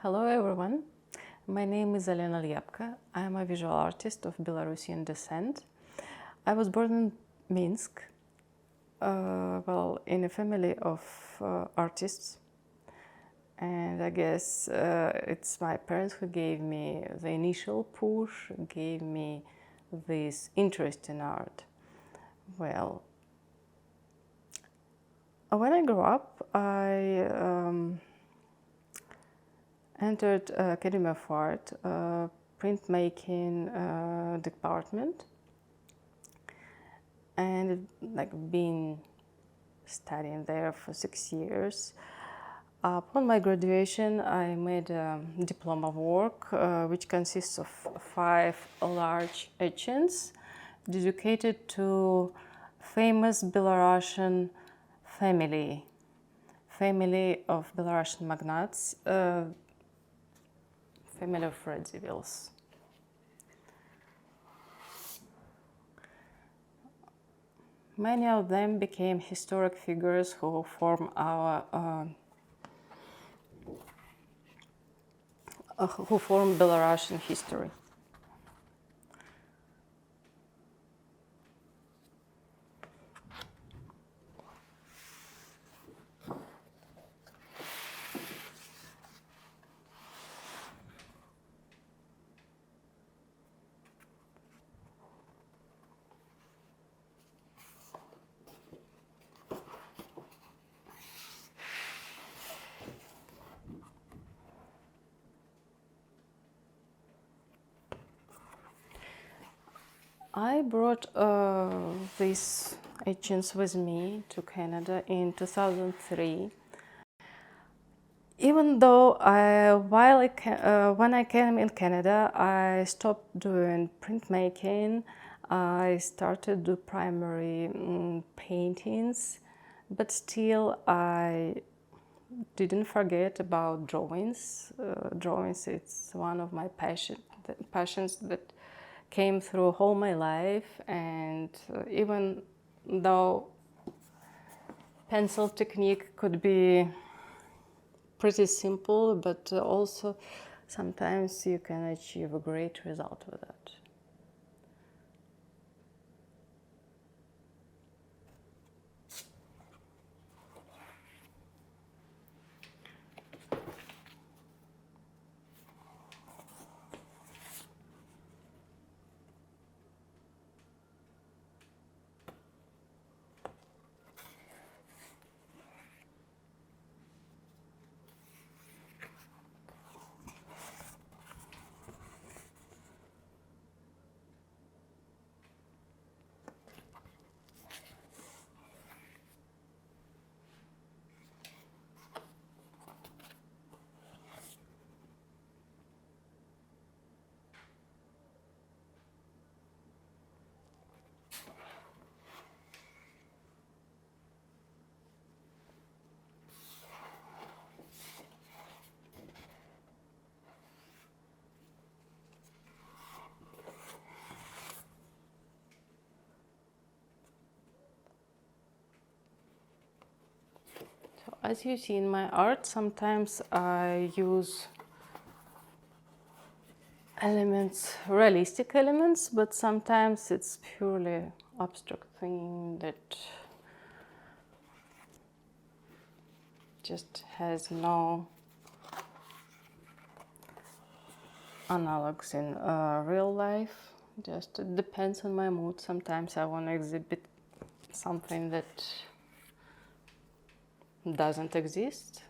Hello everyone, my name is Alena Liapko. I am a visual artist of Belarusian descent. I was born in Minsk, in a family of artists, and I guess it's my parents who gave me the initial push, gave me this interest in art. Well, when I grew up, I entered Academy of Art, printmaking department, and been studying there for 6 years. Upon my graduation, I made a diploma of work, which consists of 5 large etchings dedicated to famous Belarusian family of Belarusian magnates, family of Radzivills. Many of them became historic figures who form Belarusian history. I brought these etchings with me to Canada in 2003. Even though when I came in Canada, I stopped doing printmaking. I started to do primary paintings, but still I didn't forget about drawings. Drawings, it's one of my passions that came through all my life, and even though pencil technique could be pretty simple, but also sometimes you can achieve a great result with that. As you see in my art, sometimes I use realistic elements, but sometimes it's purely abstract thing that just has no analogs in real life. Just it depends on my mood. Sometimes I want to exhibit something that doesn't exist.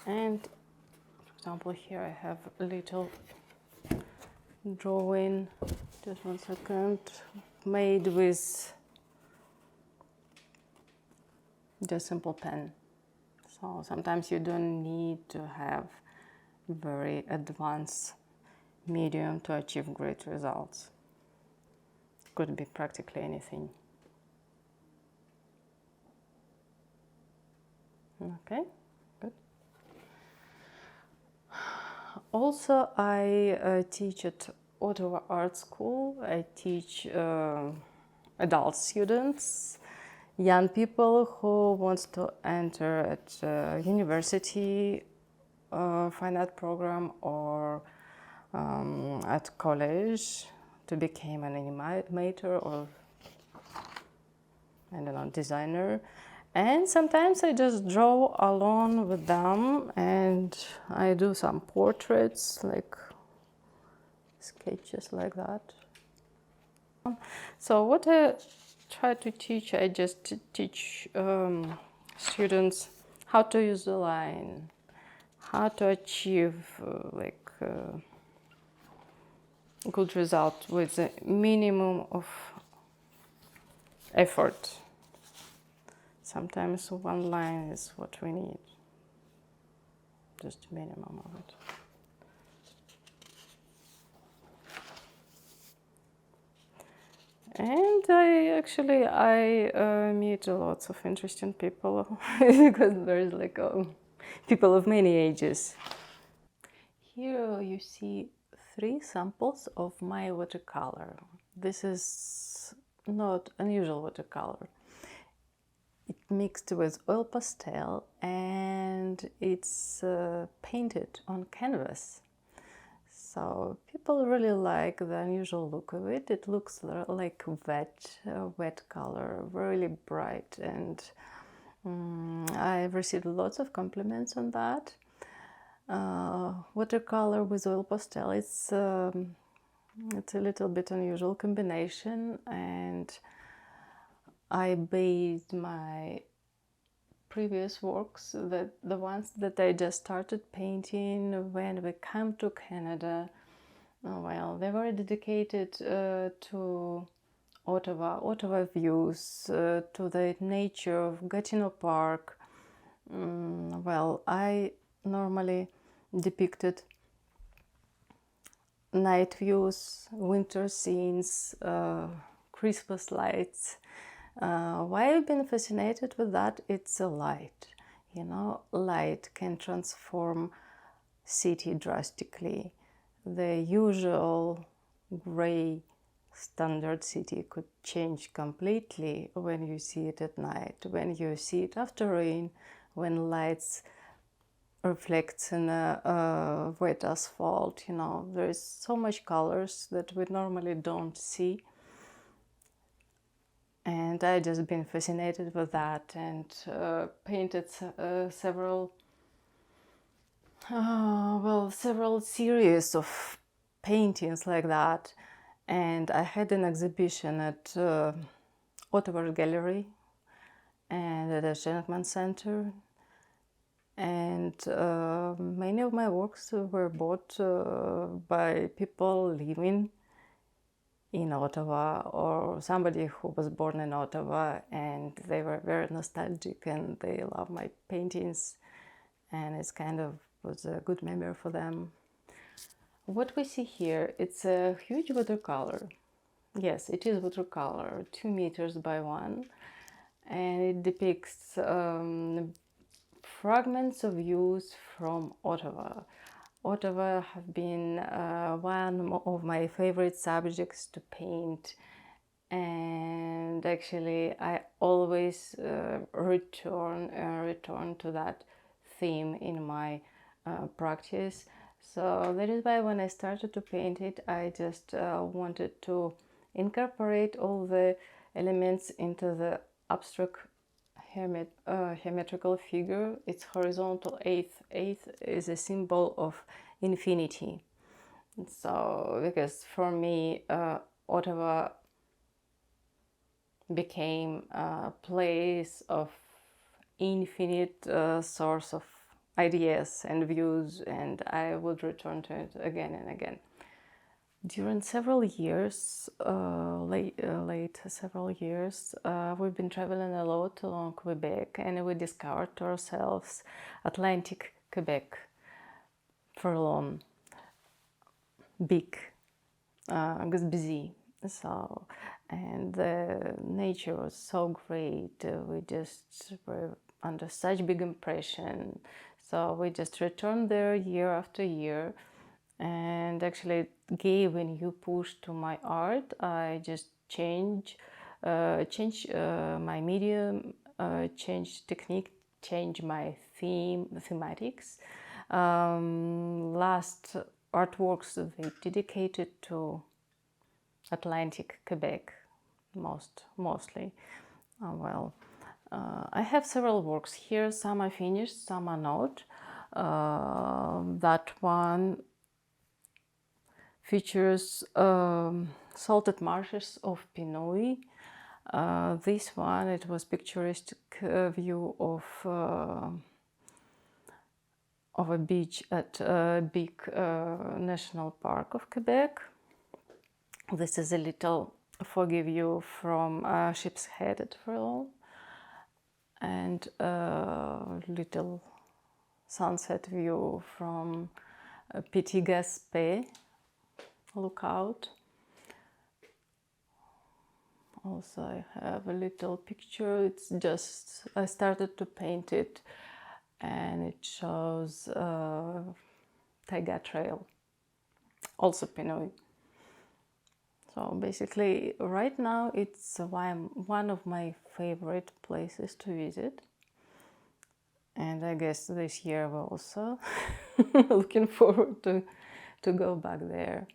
And for example, here I have a little drawing, just 1 second, made with just simple pen. So sometimes you don't need to have very advanced medium to achieve great results. Could be practically anything. Okay, good. Also, I teach at Ottawa Art School. I teach adult students young people who wants to enter at university fine art program or at college to become an animator or I don't know, designer. And sometimes I just draw alone with them and I do some portraits, like sketches like that. So what I try to teach, I just teach students how to use the line, how to achieve good result with a minimum of effort. Sometimes one line is what we need, just minimum of it. And I meet lots of interesting people because there's like people of many ages. Here you see 3 samples of my watercolor. This is not unusual watercolor. It mixed with oil pastel and it's painted on canvas. So people really like the unusual look of it. It looks like wet color, really bright, and I've received lots of compliments on that. Watercolor with oil pastel, it's a little bit unusual combination, and I based my previous works, the ones that I just started painting when we come to Canada, well, they were dedicated to Ottawa views, to the nature of Gatineau Park. Well, I normally depicted night views, winter scenes, Christmas lights. Why I've been fascinated with that, it's a light. You know, light can transform city drastically. The usual gray standard city could change completely when you see it at night, when you see it after rain, when lights reflects in a wet asphalt. You know, there's so much colors that we normally don't see. And I just been fascinated with that and painted several series of paintings like that. And I had an exhibition at Ottawa Gallery and at the Shenkman Center. And many of my works were bought by people living in Ottawa or somebody who was born in Ottawa, and they were very nostalgic and they love my paintings, and it's kind of was a good memory for them. What we see here, it's a huge watercolor. Yes, it is watercolor, 2 meters by 1, and it depicts fragments of views from Ottawa. Ottawa have been one of my favorite subjects to paint, and actually I always return to that theme in my practice. So that is why when I started to paint it, I just wanted to incorporate all the elements into the abstract geometrical figure. It's horizontal eighth. Eighth is a symbol of infinity. So because for me, Ottawa became a place of infinite source of ideas and views, and I would return to it again and again. During several years, late several years, we've been traveling a lot along Quebec, and we discovered to ourselves Atlantic Quebec for long, big, was busy. So, and the nature was so great. We just were under such big impression. So we just returned there year after year, and actually it gave a new push to my art. I just changed change my medium, change technique, change my thematics. Last artworks they dedicated to Atlantic Quebec, mostly. I have several works here. Some are finished, some are not. That one features salted marshes of Pinoy. This one, it was picturesque view of a beach at a big national park of Quebec. This is a little foggy view from Ship's Head at Frelon, and a little sunset view from Petit Gaspé lookout. Also, I have a little picture. It's just I started to paint it, and it shows Taiga Trail, also Pinoy. So basically, right now it's one of my favorite places to visit, and I guess this year I'm also looking forward to go back there.